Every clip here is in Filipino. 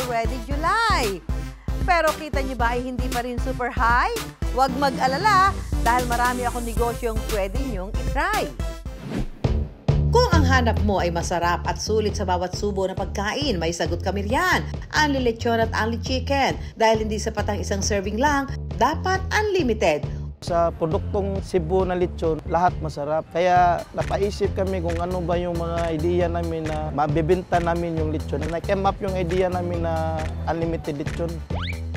already July. Pero kita niyo ba ay hindi pa rin super high? Huwag mag-alala dahil marami akong negosyong pwede niyong itry. Kung ang hanap mo ay masarap at sulit sa bawat subo na pagkain, may sagot kami riyan. Only lechon at only chicken. Dahil hindi sapat ang isang serving lang, dapat unlimited. Sa produktong Cebu na lechon, lahat masarap. Kaya napaisip kami kung ano ba yung mga idea namin na mabibenta namin yung lechon. Na-came up yung idea namin na unlimited lechon.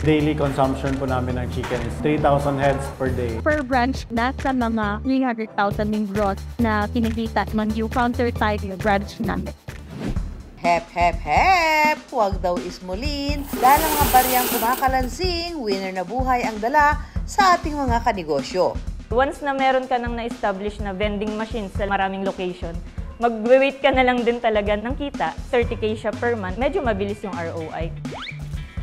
Daily consumption po namin ng chicken is 3,000 heads per day. Per branch, nasa mga 300,000 yung gross na kinikita ng yung counter type yung branch namin. Hep, hep, hep! Huwag daw ismulin dahil ang mga bariyang kumakalansing, winner na buhay ang dala sa ating mga kanegosyo. Once na meron ka nang na-establish na vending machine sa maraming location, mag-wait ka na lang din talaga ng kita, 30K siya per month, medyo mabilis yung ROI.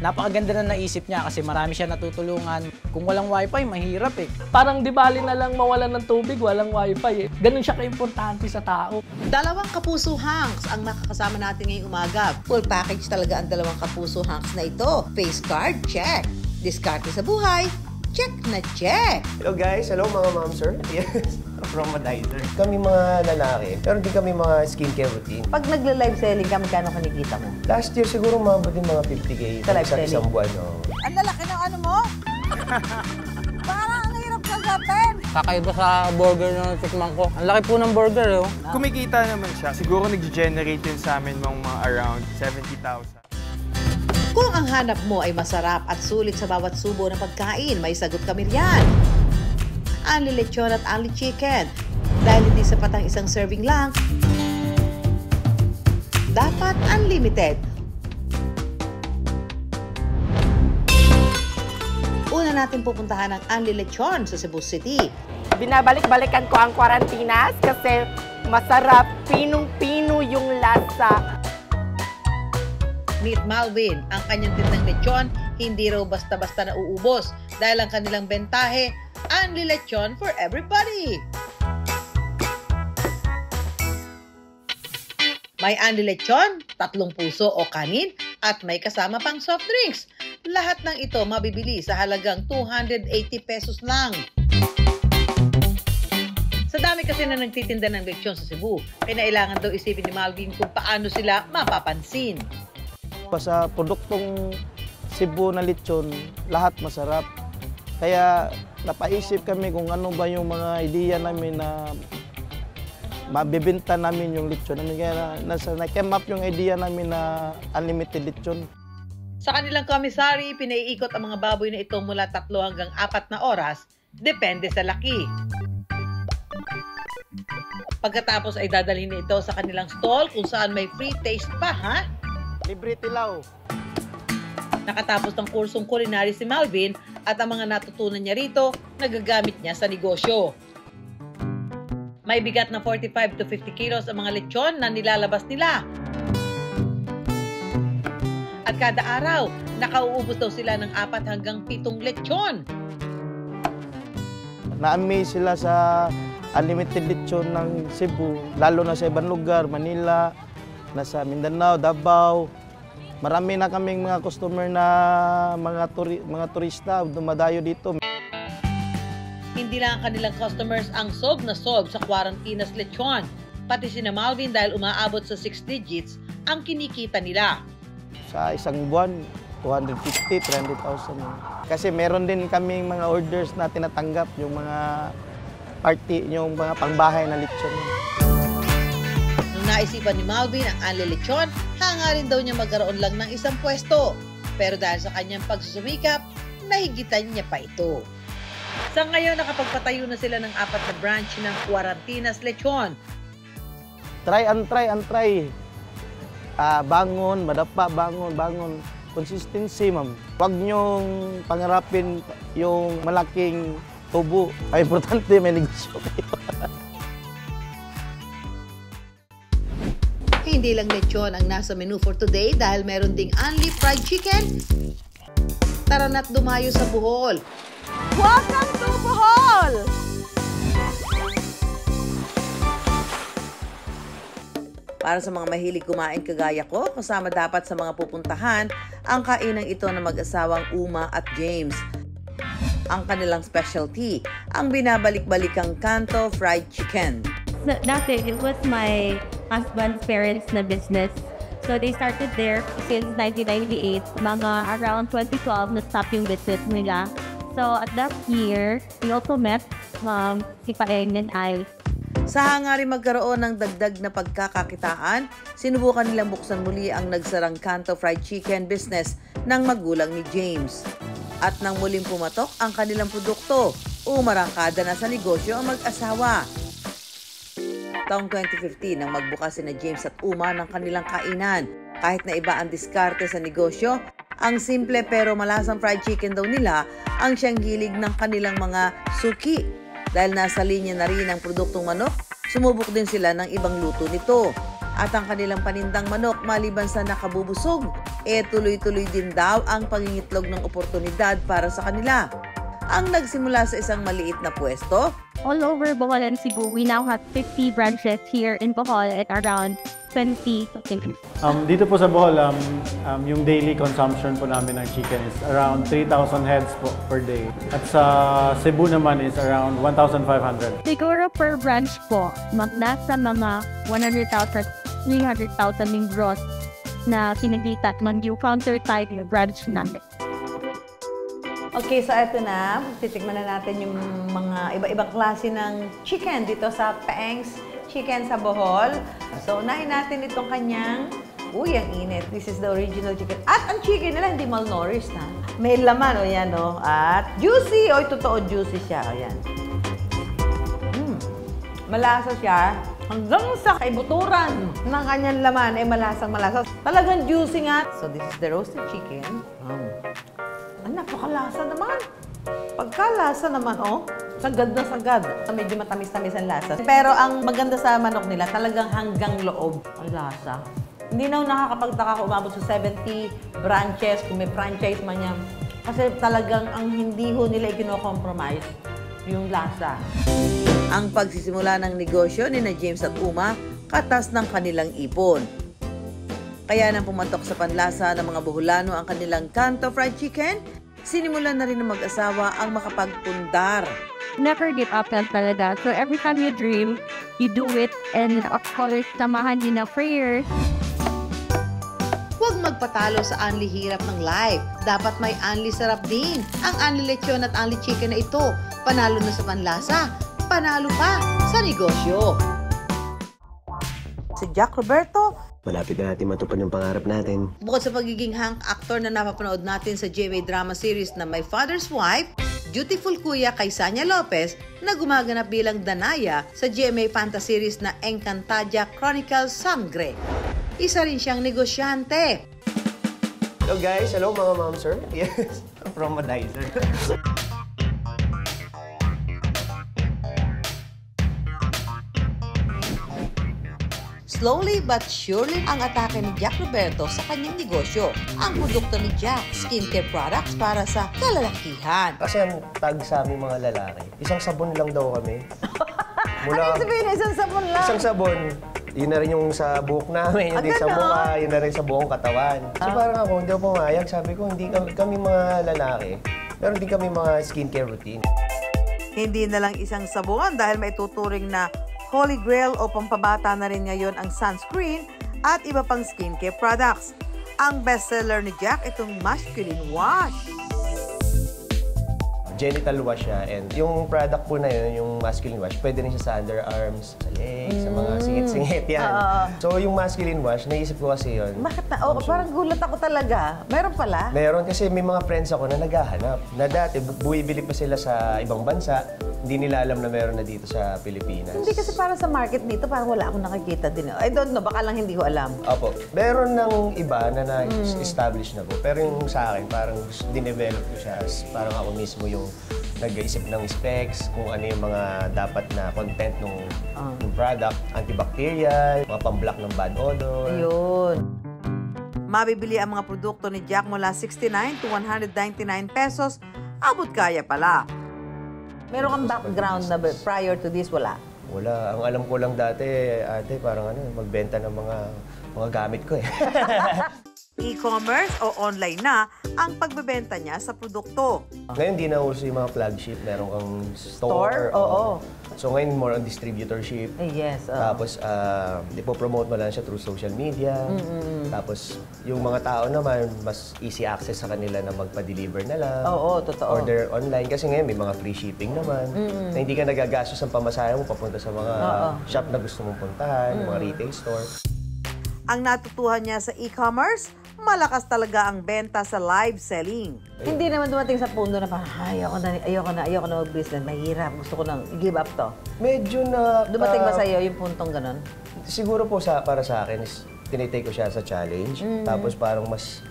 Napakaganda na naisip niya kasi marami siya natutulungan. Kung walang wifi, mahirap eh. Parang di bali na lang mawalan ng tubig, walang wifi eh. Ganun siya ka-importante sa tao. Dalawang Kapuso Hanks ang makakasama natin ngayong umaga. Full package talaga ang dalawang Kapuso Hanks na ito. Face card, check. Diskarte sa buhay, check na check. Hello guys, hello mga ma'am sir. Yes, from Madizer. Kami mga lalaki, pero di kami mga skincare routine. Pag nagla-live selling ka, magkano kinikita mo? Last year siguro mabot din mga 50K Sa live sa selling? isang buwan. No? Ang lalaki ng ano mo? Parang ang hirap kagapin. Kakaiba sa burger na tikman ko. Ang laki po ng burger eh. Kumikita naman siya. Siguro nag-generate din sa amin mga around 70,000. Kung ang hanap mo ay masarap at sulit sa bawat subo ng pagkain, may sagot kami riyan. Only lechon at only chicken. Dahil hindi sapat ang isang serving lang, dapat unlimited. Una natin pupuntahan ang only lechon sa Cebu City. Binabalik-balikan ko ang Quarantinas kasi masarap, pinong-pino yung lasa. Meet Malvin, ang kanyang tindang lechon, hindi raw basta-basta na uubos dahil ang kanilang bentahe, only lechon for everybody. May only lechon, 3 puso o kanin, at may kasama pang soft drinks. Lahat ng ito mabibili sa halagang 280 pesos lang. Sa dami kasi na nagtitinda ng lechon sa Cebu, kailangan daw isipin ni Malvin kung paano sila mapapansin. Sa produktong Cebu na lechon, lahat masarap. Kaya napaisip kami kung ano ba yung mga idea namin na mabibenta namin yung lechon. Kaya na-came up yung idea namin na unlimited lechon. Sa kanilang commissary, pinaiikot ang mga baboy na ito mula 3 hanggang 4 na oras, depende sa laki. Pagkatapos ay dadalhin ito sa kanilang stall kung saan may free taste pa, ha? Libre tilaw. Nakatapos ng kursong culinary si Malvin at ang mga natutunan niya rito, nagagamit niya sa negosyo. May bigat na 45 to 50 kilos ang mga lechon na nilalabas nila. At kada araw, nakauubos daw sila ng 4 hanggang 7 lechon. Na-amaze sila sa unlimited lechon ng Cebu, lalo na sa ibang lugar, Manila, nasa Mindanao, Davao. Marami na kaming mga customer na mga turista dumadayo dito. Hindi lang ang kanilang customers ang sob na sob sa Quarantinas lechon. Pati si Malvin dahil umaabot sa 6 digits ang kinikita nila. Sa isang buwan, 250, 300,000. Kasi meron din kaming mga orders na tinatanggap, yung mga party, yung mga pangbahay na lechon. Nung naisipan ni Malvin ang only lechon, hangarin daw niya magkaroon lang ng isang pwesto. Pero dahil sa kanyang pagsusumikap, nahigitan niya pa ito. Sa ngayon, nakapagpatayo na sila ng 4 na branch ng Quarantinas lechon. Try and try and try. Bangon, madapa, bangon. Consistency, ma'am. Huwag niyong pangarapin yung malaking tubo. Ay, importante, may negosyo kayo. Hindi lang lechon ang nasa menu for today dahil meron ding only fried chicken. Tara na't dumayo sa Bohol. Welcome to Bohol! Para sa mga mahilig kumain kagaya ko, kasama dapat sa mga pupuntahan ang kainang ito ng mag-asawang Uma at James. Ang kanilang specialty, ang binabalik-balikang Kanto Fried Chicken. Dati, it was my husband's parents na business. So they started there since 1998. Mga around 2012 na-stop yung business nila. So at that year, we also met si Paeng and I. Sa hangarin magkaroon ng dagdag na pagkakakitaan, sinubukan nilang buksan muli ang nagsarang Kanto Fried Chicken business ng magulang ni James. At nang muling pumatok ang kanilang produkto, umarangkada na sa negosyo ang mag-asawa. Taong 2015 nang magbukas sina James at Uma ng kanilang kainan. Kahit na iba ang diskarte sa negosyo, ang simple pero malasang fried chicken daw nila ang siyang hilig ng kanilang mga suki. Dahil nasa linya na rin ang produktong manok, sumubok din sila ng ibang luto nito. At ang kanilang panindang manok maliban sa nakabubusog, tuloy-tuloy din daw ang pangingitlog ng oportunidad para sa kanila. Ang nagsimula sa isang maliit na pwesto, all over Bohol and Cebu, we now have 50 branches here in Bohol at around 20 locations. Dito po sa Bohol, yung daily consumption po namin ng chicken is around 3,000 heads po per day. At sa Cebu naman is around 1,500. Siguro per branch po, nasa mga 100,000, 300,000 yung gross na kinagita ng yung counter type yung branch namin. okay, so eto na, titikman na natin yung mga iba-ibang klase ng chicken dito sa Paeng's Chicken sa Bohol. So, unahin natin itong kanyang, ang init. This is the original chicken. At ang chicken nila, hindi malnourished na. May laman, yan, At juicy, totoo juicy siya, yan. Malasa siya. Hanggang sa kaibuturan ng kanyang laman, malasang malasa. Talagang juicy nga. So, this is the roasted chicken. Napakalasa naman. Pagkalasa naman, sagad na sagad. Medyo matamis-tamis ang lasa. Pero ang maganda sa manok nila, talagang hanggang loob ang lasa. Hindi na nakakapagtaka kung umabot sa 70 branches, kung may franchise man yan. Kasi talagang ang hindi ho nila ikino-compromise yung lasa. Ang pagsisimula ng negosyo ni na James at Uma, katas ng kanilang ipon. Kaya nang pumatok sa panlasa ng mga Boholano ang kanilang Kanto Fried Chicken, sinimulan na rin ng mag-asawa ang makapagpundar. Never give up lang talaga. So every time you dream, you do it. And of course, samahan din na prayer. Huwag magpatalo sa anli hirap ng life. Dapat may anli sarap din. Ang anli lechon at anli chicken na ito. Panalo na sa panlasa. Panalo pa sa negosyo. Si Jack Roberto, Malapit na natin matupad yung pangarap natin. bukod sa pagiging hunk actor na napapanood natin sa GMA drama series na My Father's Wife, dutiful kuya kay Sanya Lopez na gumaganap bilang Danaya sa GMA fantasy series na Encantadia Chronicles Sangre. Isa rin siyang negosyante. Hello guys, hello mga ma'am sir. Yes, from Madizer. Slowly but surely ang atake ni Jack Roberto sa kanyang negosyo. Ang produkto ni Jack, skincare products para sa kalalakihan. Kasi ang tag sa aming mga lalaki, isang sabon lang daw kami. Ano yung sabihin na isang sabon lang? Isang sabon. Yun na rin yung sa buhok namin, hindi sa mukha, yun na rin sa buong katawan. So parang ako, hindi ako pumayag. Sabi ko, hindi kami mga lalaki, pero hindi kami mga skincare routine. Hindi na lang isang sabon dahil may tuturing na Holy Grail o pampabata na rin ngayon ang sunscreen at iba pang skincare products. Ang bestseller ni Jack, itong masculine wash. Genital wash siya, and yung product po na yun, yung masculine wash, pwede rin siya sa underarms, sa legs, sa mga singit-singit yan. So yung masculine wash, naisip ko kasi yun. Bakit na? Parang gulat ako talaga. Meron pala? Meron kasi may mga friends ako na naghahanap. Na dati, buibili pa sila sa ibang bansa, hindi nila alam na meron na dito sa Pilipinas. Hindi kasi para sa market dito, parang wala akong nakikita din. I don't know, baka lang hindi ko alam. Opo. Meron ng iba na na-establish na po. Pero yung sa akin, parang dinevelop ko siya. Parang ako mismo yung nag-iisip ng specs, kung ano yung mga dapat na content ng product, antibacterial, mga pamblock ng bad odor. Ayun. Mabibili ang mga produkto ni Jack mula 69 to 199 pesos, abot kaya pala. Meron kang background na prior to this, wala? Wala. Ang alam ko lang dati, ate, parang magbenta ng mga gamit ko eh. E-commerce o online na ang pagbebenta niya sa produkto. Ngayon, di na uso yung mga flagship. Meron kang store. Oo. So ngayon, more on distributorship. Yes. Tapos, ipopromote mo lang siya through social media. Tapos, yung mga tao naman, mas easy access sa kanila na magpa-deliver na lang. Oo, totoo. Order online. Kasi ngayon, may mga free shipping naman. Na hindi ka nagagastos ng pamasahe mo papunta sa mga shop na gusto mong puntahan, mga retail store. Ang natutuhan niya sa e-commerce, malakas talaga ang benta sa live selling. Hindi naman dumating sa punto na parang, ayoko na mag-business, mahirap, gusto ko nang i-give up to. Medyo na... Dumating ba sa'yo yung puntong ganon? Siguro po para sa akin is, tinitake ko siya sa challenge. Tapos parang mas...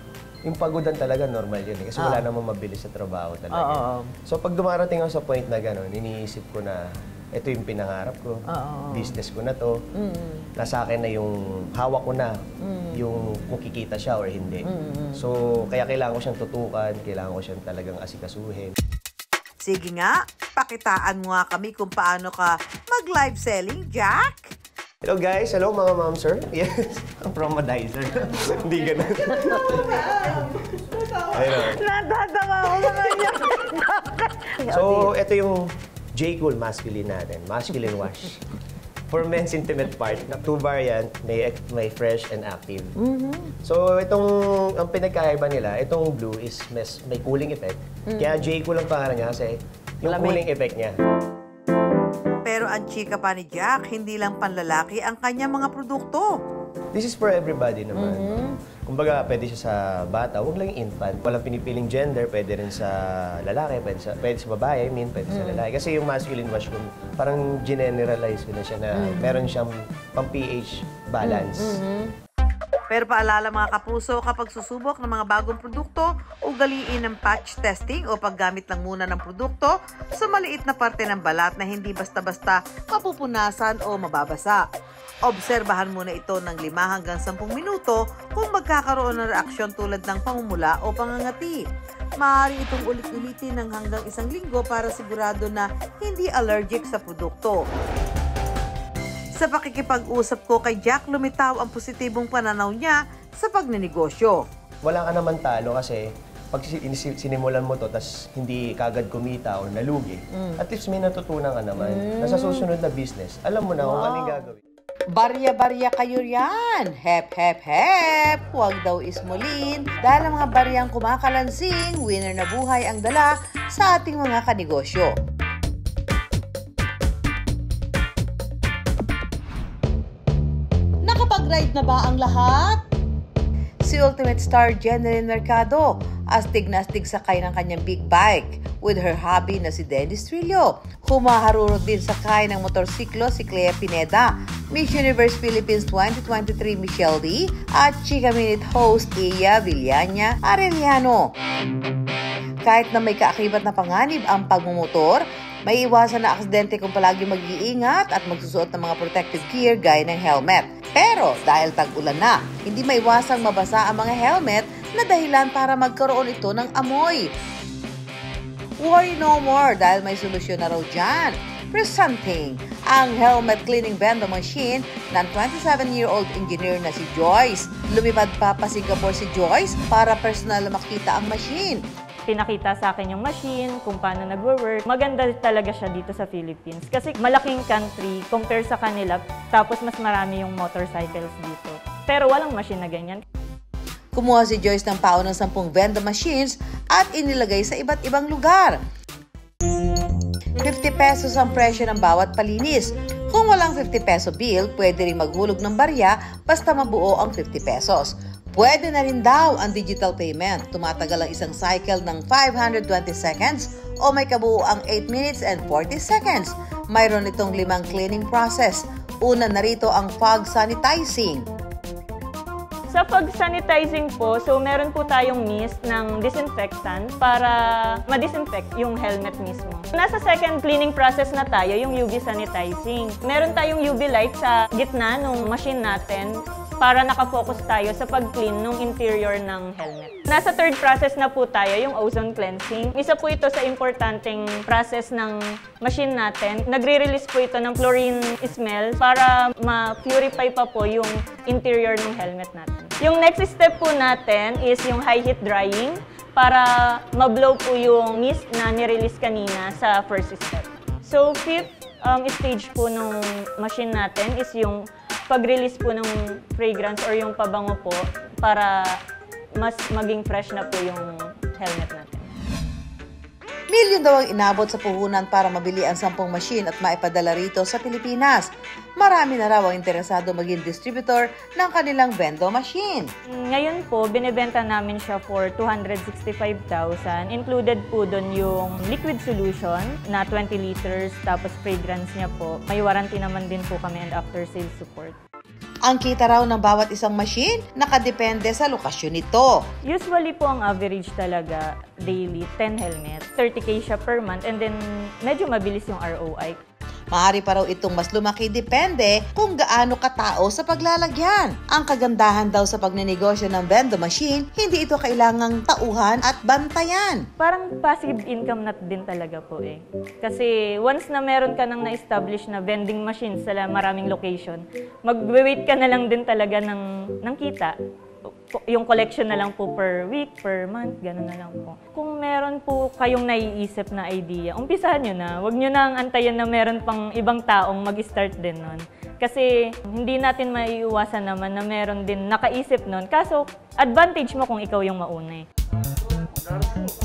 Yung pagodan talaga, normal yun eh. Kasi wala namang mabilis sa trabaho talaga. So pag dumarating ako sa point na gano'n, iniisip ko na ito yung pinangarap ko, business ko na to, nasa akin na yung hawak ko na, yung kung kikita siya or hindi. So kaya kailangan ko siyang tutukan, kailangan ko siyang talagang asikasuhin. Sige nga, pakitaan mo nga kami kung paano ka mag-live selling, Jack. Hello guys, hello mga ma'am sir. Yes, ang promodizer. Hindi ganun. Natatawa ko sa kanya. So, ito yung J-Cool masculine natin. Masculine wash. For men's intimate part, na 2 variant, may fresh and active. So, ang pinagkaiba nila, itong blue is may cooling effect. Kaya J-Cool ang pangalan niya kasi yung cooling effect niya. Pero ang chika pa ni Jack, hindi lang panlalaki ang kanyang mga produkto. This is for everybody naman. Kumbaga, pwede siya sa bata, huwag lang yung infant. Walang pinipiling gender, pwede rin sa lalaki, pwede sa babae, pwede sa lalaki. Kasi yung masculine wash, parang generalize ko na siya na meron siyang pang-pH balance. Pero paalala mga kapuso, kapag susubok ng mga bagong produkto, ugaliin ng patch testing o paggamit lang muna ng produkto sa maliit na parte ng balat na hindi basta-basta mapupunasan o mababasa. Obserbahan muna ito ng 5 hanggang 10 minuto kung magkakaroon ng reaksyon tulad ng pamumula o pangangati. Maaari itong ulit-ulitin ng hanggang 1 linggo para sigurado na hindi allergic sa produkto. Sa pakikipag-usap ko kay Jack, lumitaw ang positibong pananaw niya sa pagninegosyo. Wala ka naman talo kasi pag sinimulan mo to tas hindi kagad kumita o nalugi, at least may natutunan ka naman na sa susunod na business, alam mo na kung ano yung gagawin. Barya-barya kayo yan! Hep, hep, hep! Huwag daw ismulin dahil ang mga baryang kumakalansing, winner na buhay ang dala sa ating mga kanegosyo. Nakapag-ride na ba ang lahat? Si Ultimate Star Jeneline Mercado, astig na astig sakay ng kanyang big bike with her hubby na si Dennis Trillo. Humaharurot din sakay ng motorsiklo si Clea Pineda, Miss Universe Philippines 2023 Michelle D, at Chika Minute host Iya Villania Arellano. Kahit na may kaakibat na panganib ang pagmumotor, may iwasan na aksidente kung palagi mag-iingat at magsusuot ng mga protective gear gaya ng helmet. Pero dahil tag-ulan na, hindi maiwasang mabasa ang mga helmet na dahilan para magkaroon ito ng amoy. Worry no more dahil may solusyon na raw dyan. Presenting ang helmet cleaning vending machine ng 27-year-old engineer na si Joyce. Lumipad pa Singapore si Joyce para personal na makita ang machine. Pinakita sa akin yung machine, kung paano nagwo-work. Maganda talaga siya dito sa Philippines kasi malaking country compare sa kanila, tapos mas marami yung motorcycles dito. Pero walang machine na ganyan. Kumuha si Joyce ng pao ng 10 vending machines at inilagay sa iba't ibang lugar. 50 pesos ang presyo ng bawat palinis. Kung walang 50 peso bill, pwede rin maghulog ng barya basta mabuo ang 50 pesos. Pwede na rin daw ang digital payment. Tumatagal ang isang cycle ng 520 seconds o may kabuuang 8 minutes and 40 seconds. Mayroon itong 5 cleaning process. Una na rito ang fog sanitizing. Sa pag-sanitizing po, so meron po tayong mist ng disinfectant para ma-disinfect yung helmet mismo. Nasa second cleaning process na tayo, yung UV sanitizing. Meron tayong UV light sa gitna ng machine natin. para nakafocus tayo sa pag-clean ng interior ng helmet. Nasa third process na po tayo, yung ozone cleansing. Isa po ito sa importanteng process ng machine natin. Nagre-release po ito ng chlorine smell para ma-purify pa po yung interior ng helmet natin. Yung next step po natin is yung high heat drying para ma-blow po yung mist na nirelease kanina sa first step. So, fifth stage po ng machine natin is yung pag-release po ng fragrance or yung pabango po para mas maging fresh na po yung helmet natin. Milyon daw ang inabot sa puhunan para mabili ang 10 machine at maipadala rito sa Pilipinas. Marami na raw ang interesado maging distributor ng kanilang Vendo machine. Ngayon po, binibenta namin siya for 265,000. Included po doon yung liquid solution na 20 liters, tapos fragrance niya po. May warranty naman din po kami and after sales support. Ang kita raw ng bawat isang machine nakadepende sa lokasyon nito. Usually po ang average talaga daily 10 helmets. 30K siya per month and then medyo mabilis yung ROI. Maaari pa raw itong mas lumaki depende kung gaano katao sa paglalagyan. Ang kagandahan daw sa pagninegosyo ng Vendo machine, hindi ito kailangang tauhan at bantayan. Parang passive income na din talaga po eh. Kasi once na meron ka nang na-establish na vending machines sa maraming location, mag-wait ka na lang din talaga ng kita. Yung collection na lang po per week, per month, gano'n na lang po. Kung meron po kayong naiisip na idea, umpisahan nyo na. Huwag nyo nang antayin na meron pang ibang taong mag-start din nun. Kasi hindi natin maiiwasan naman na meron din nakaisip nun. Kaso, advantage mo kung ikaw yung mauna eh.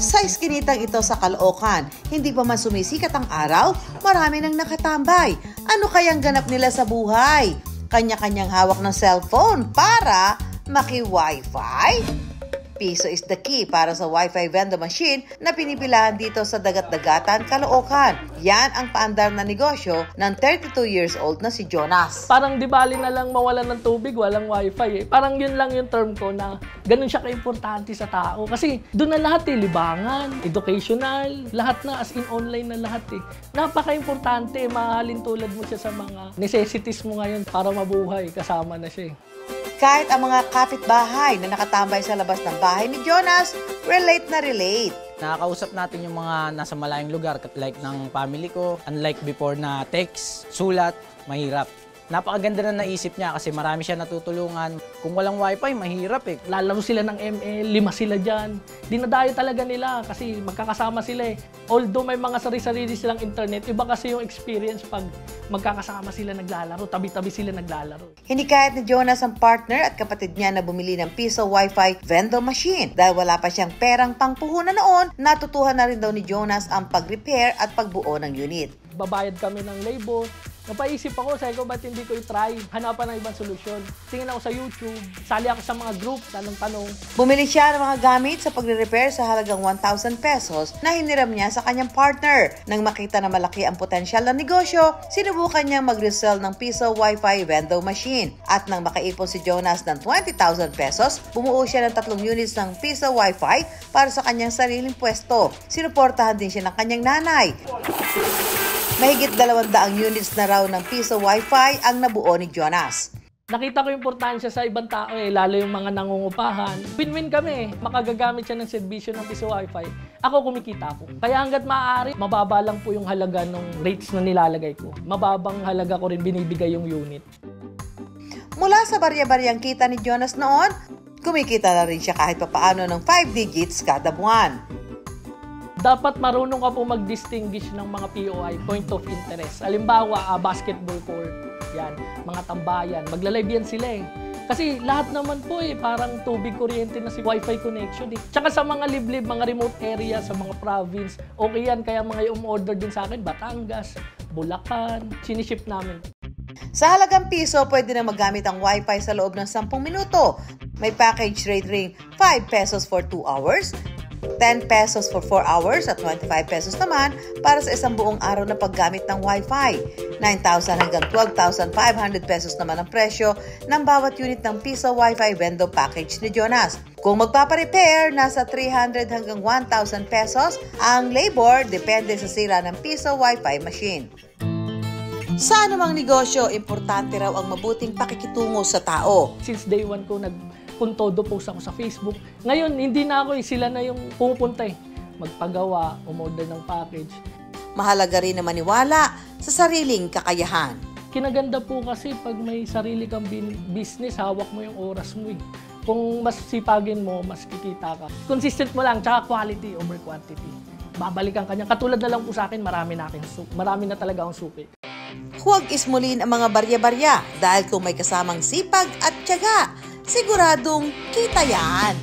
Sa iskinitang ito sa Caloocan, hindi pa man sumisikat ang araw, marami nang nakatambay. Ano kayang ganap nila sa buhay? Kanya-kanyang hawak ng cellphone para maki-Wi-Fi? Piso is the key para sa Wi-Fi Vendo machine na pinipilahan dito sa Dagat-Dagatan, Caloocan. Yan ang paandar na negosyo ng 32 years old na si Jonas. Parang di bali na lang mawalan ng tubig, walang Wi-Fi eh. Parang yun lang yung term ko na ganun siya ka-importante sa tao. Kasi doon na lahat eh, libangan, educational, lahat na as in online na lahat eh. Napaka-importante, mahalin tulad mo siya sa mga necessities mo ngayon para mabuhay, kasama na siya eh. Kahit ang mga kapitbahay na nakatambay sa labas ng bahay ni Jonas, relate na relate. Nakakausap natin yung mga nasa malayong lugar, like ng family ko. Unlike before na text, sulat, mahirap. Napakaganda na naisip niya kasi marami siya natutulungan. Kung walang wifi, mahirap eh. Lalaro sila ng ML, 5 sila dyan. Dinadayo talaga nila kasi magkakasama sila eh. Although may mga sarili-sarili silang internet, iba kasi yung experience pag magkakasama sila naglalaro, tabi-tabi sila naglalaro. Hindi kahit ni Jonas ang partner at kapatid niya na bumili ng Piso Wi-Fi Vendo machine. Dahil wala pa siyang perang pangpuhunan noon, natutuhan na rin daw ni Jonas ang pag-repair at pagbuo ng unit. Babayad kami ng labor. Napaisip ako, sabi ko, ba't hindi ko i-try? Hanapan ng ibang solusyon. Tingin ako sa YouTube, sali ako sa mga group, tanong-tanong. Bumili siya ng mga gamit sa pagre-repair sa halagang 1,000 pesos na hiniram niya sa kanyang partner. Nang makita na malaki ang potensyal ng negosyo, sinubukan niyang mag-resell ng Piso Wi-Fi Vendo machine. At nang makaipon si Jonas ng 20,000 pesos, bumuo siya ng 3 units ng Piso Wi-Fi para sa kanyang sariling pwesto. Sinuportahan din siya ng kanyang nanay. Mahigit 200 units na raw ng Piso Wi-Fi ang nabuo ni Jonas. Nakita ko yung importansya sa ibang tao eh, lalo yung mga nangungupahan. Win-win kami. Makagagamit siya ng serbisyo ng Piso Wi-Fi. Ako kumikita ako. Kaya hanggat maaari, mababa lang po yung halaga ng rates na nilalagay ko. Mababang halaga ko rin binibigay yung unit. Mula sa barya-baryang kita ni Jonas noon, kumikita na rin siya kahit papaano ng 5 digits kada buwan. Dapat marunong ka po mag-distinguish ng mga POI, point of interest. Halimbawa, basketball court, yan, mga tambayan, maglalive yan sila eh. Kasi lahat naman po eh, parang tubig, kuryente na si Wi-Fi connection eh. Tsaka sa mga liblib, mga remote area, sa mga province, okay yan. Kaya mga umorder din sa akin, Batangas, Bulacan, siniship namin. Sa halagang piso, pwede na magamit ang Wi-Fi sa loob ng 10 minuto. May package rate ring 5 pesos for 2 hours, 10 pesos for 4 hours at 25 pesos naman para sa isang buong araw na paggamit ng Wi-Fi. 9,000 hanggang 12,500 pesos naman ang presyo ng bawat unit ng Piso Wi-Fi Vendo package ni Jonas. Kung magpaparepair, nasa 300 hanggang 1,000 pesos ang labor depende sa sira ng Piso Wi-Fi machine. Sa anumang negosyo, importante raw ang mabuting pakikitungo sa tao. Since day one ko nagpuntodo post ako sa Facebook. Ngayon, hindi na ako sila na yung pumupunta magpagawa, umorder ng package. Mahalaga rin na maniwala sa sariling kakayahan. Kinaganda po kasi pag may sarili kang business, hawak mo yung oras mo Kung mas sipagin mo, mas kikita ka. Consistent mo lang, tsaka quality over quantity. Babalikan ka niya. Katulad na lang po sa akin, marami na talaga akong suki. Huwag ismulin ang mga barya-barya dahil kung may kasamang sipag at tiyaga, siguradong kita yan.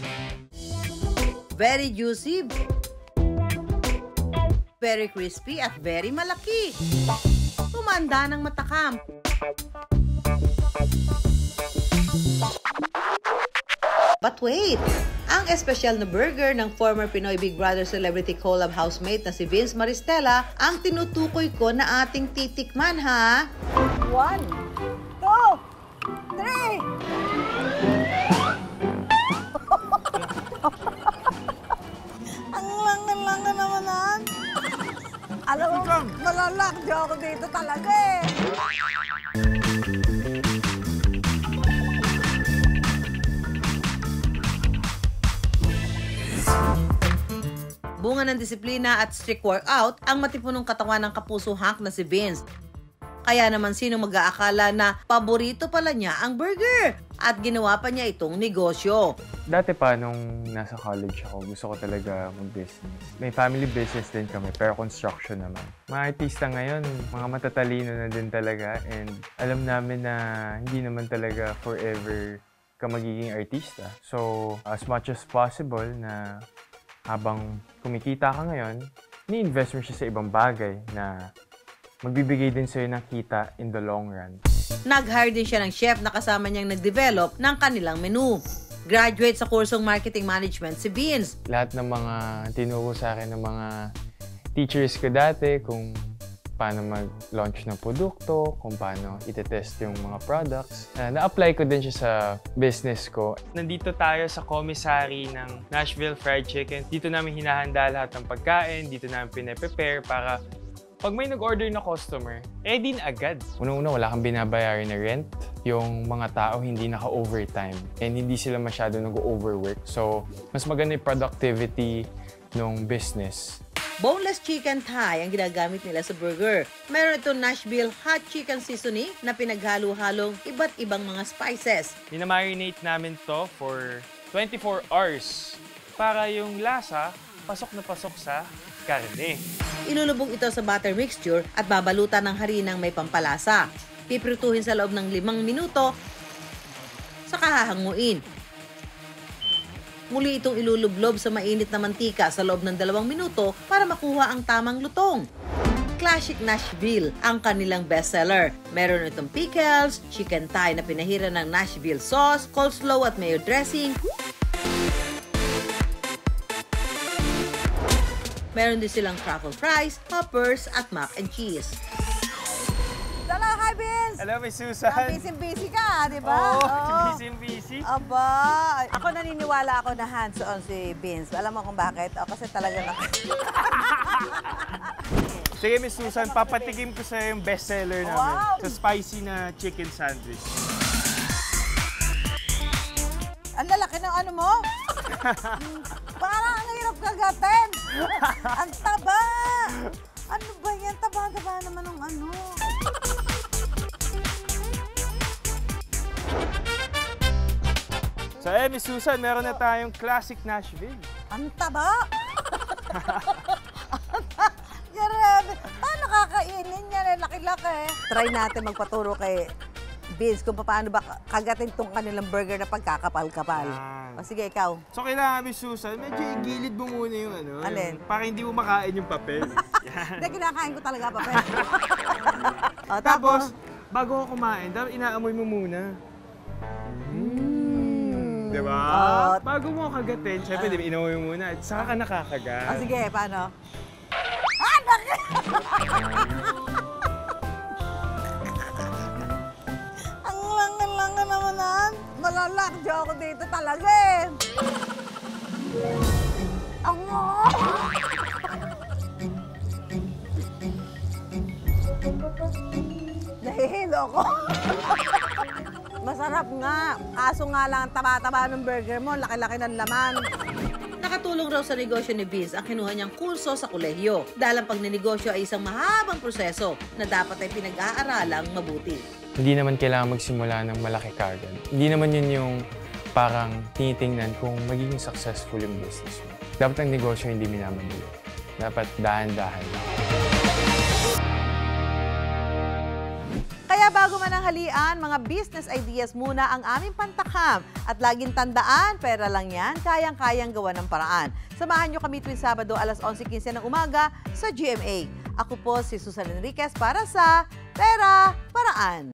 Very juicy, very crispy at very malaki. Tumanda ng matakam. But wait! Ang espesyal na burger ng former Pinoy Big Brother Celebrity Collab housemate na si Vince Maristella ang tinutukoy ko na ating titikman, ha? 1, 2, 3! Ang langan-langan naman, alam mo, malalakdi ako dito talaga Bunga ng disiplina at strict workout ang matipunong katawan ng kapuso hunk na si Vince. Kaya naman sino mag-aakala na paborito pala niya ang burger at ginawa pa niya itong negosyo. Dati pa, nung nasa college ako, gusto ko talaga mag-business. May family business din kami, pero construction naman. Mga artista ngayon, mga matatalino na din talaga, and alam namin na hindi naman talaga forever ka magiging artista. So, as much as possible na habang kumikita ka ngayon, ni-invest mo siya sa ibang bagay na magbibigay din sa'yo ng kita in the long run. Nag-hire din siya ng chef na kasama niyang nag-develop ng kanilang menu. Graduate sa kursong marketing management si Vince. Lahat ng mga tinuro sa akin ng mga teachers ko dati kung paano mag-launch ng produkto, kung paano itetest yung mga products. Na-apply ko din siya sa business ko. Nandito tayo sa commissary ng Nashville Fried Chicken. Dito namin hinahanda lahat ng pagkain, dito namin pine-prepare para pag may nag-order na customer, din agad. Una-una, wala kang binabayaran na rent. Yung mga tao hindi naka-overtime and hindi sila masyado nag-overwork. So, mas maganda yung productivity ng business. Boneless chicken thigh ang ginagamit nila sa burger. Meron itong Nashville hot chicken seasoning na pinaghalo-halong iba't ibang mga spices. Minamarinate namin to for 24 hours para yung lasa pasok na pasok sa karne. Ilulubog ito sa butter mixture at babalutan ng harinang may pampalasa. Piprituhin sa loob ng 5 minuto, saka hahanguin. Muli itong ilulublob sa mainit na mantika sa loob ng 2 minuto para makuha ang tamang lutong. Classic Nashville ang kanilang bestseller. Meron itong pickles, chicken thigh na pinahiran ng Nashville sauce, coleslaw at mayo dressing. Meron din silang truffle fries, poppers at mac and cheese. Hello, hi Vince! Hello, Miss Susan! Busy ka, di ba? Oo, busy. Aba, ako naniniwala ako na hands-on si Vince. Alam mo kung bakit? Kasi talaga Sige, Miss Susan, papatikim ko sa yung bestseller namin. Wow! Sa spicy na chicken sandwich. Ang lalaki ng ano mo? Parang ang hirap kagatin. Ang taba! Ano ba yan? Taba-taba naman ng ano. So, Miss Susan, meron na tayong classic Nashville. Ang taba! Grabe! Paano kakainin yan? Laki-laki. Try natin magpaturo kay Vince kung paano ba kagatin tong kanilang burger na pagkakapal-kapal. O sige, ikaw. So, kailangan, Miss Susan, medyo igilid mo muna yung ano. Alin? Para hindi mo makain yung papel. Hindi, kinakain ko talaga papel. Tapos, bago ko kumain, dapat inaamoy mo muna. Diba? Bago mo kagatin, syempre, di ba, inamoy mo muna at saka ka nakakagat. O sige, paano? Ang langan-langan naman malalakdi ako dito talaga Nahihilo ko. Masarap nga. Kaso nga lang ang taba-taba ng burger mo, laki-laki ng laman. Nakatulong raw sa negosyo ni Vince ang kinuha niyang kurso sa kolehiyo. Dahil ang pagnenegosyo ay isang mahabang proseso na dapat ay pinag-aaralang mabuti. Hindi naman kailangan magsimula ng malaki kagad. Hindi naman yun yung parang tinitingnan kung magiging successful yung business mo. Dapat ang negosyo hindi minamadali. Dapat dahan-dahan lang. Kaya bago man ang halian, mga business ideas muna ang aming pantakam. At laging tandaan, pera lang yan, kayang-kayang gawa ng paraan. Samahan nyo kami tuwing Sabado alas 11:15 ng umaga sa GMA. Ako po si Susan Enriquez para sa Pera Paraan.